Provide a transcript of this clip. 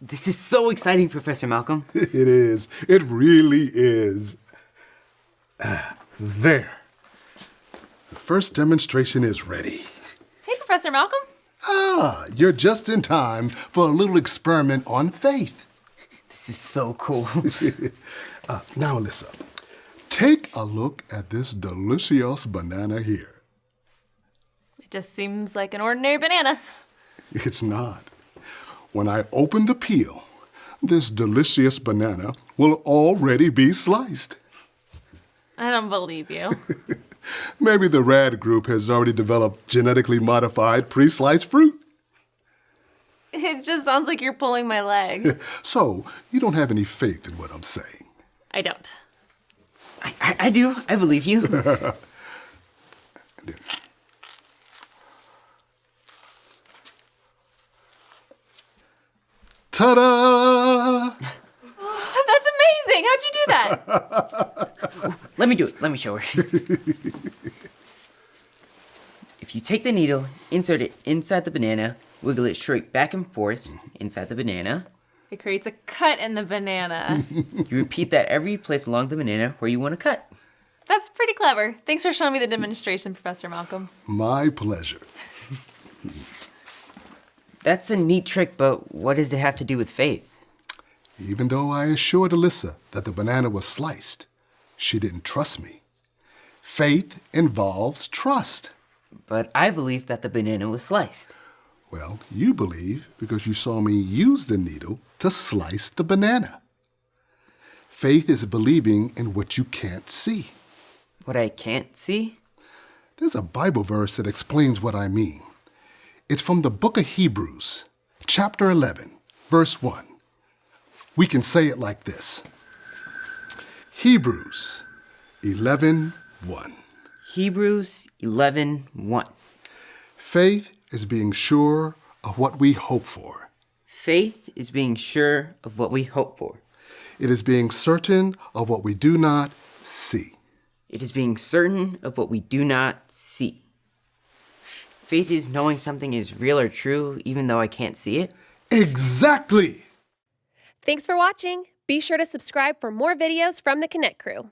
This is so exciting, Professor Malcolm. It is. It really is. There. The first demonstration is ready. Hey, Professor Malcolm. You're just in time for a little experiment on faith. This is so cool. Now, Alyssa, take a look at this delicious banana here. It just seems like an ordinary banana. It's not. When I open the peel, this delicious banana will already be sliced. I don't believe you. Maybe the rad group has already developed genetically modified pre-sliced fruit. It just sounds like you're pulling my leg. So, you don't have any faith in what I'm saying. I don't. I do. I believe you. Ta-da! That's amazing. How'd you do that? Let me do it. Let me show her. If you take the needle, insert it inside the banana, wiggle it straight back and forth inside the banana. It creates a cut in the banana. You repeat that every place along the banana where you want to cut. That's pretty clever. Thanks for showing me the demonstration, Professor Malcolm. My pleasure. That's a neat trick, but what does it have to do with faith? Even though I assured Alyssa that the banana was sliced, she didn't trust me. Faith involves trust. But I believe that the banana was sliced. Well, you believe because you saw me use the needle to slice the banana. Faith is believing in what you can't see. What I can't see? There's a Bible verse that explains what I mean. It's from the book of Hebrews, chapter 11, verse 1. We can say it like this. Hebrews 11:1. Hebrews 11:1. Faith is being sure of what we hope for. Faith is being sure of what we hope for. It is being certain of what we do not see. It is being certain of what we do not see. Faith is knowing something is real or true even though I can't see it. Exactly! Thanks for watching. Be sure to subscribe for more videos from the Konnect crew.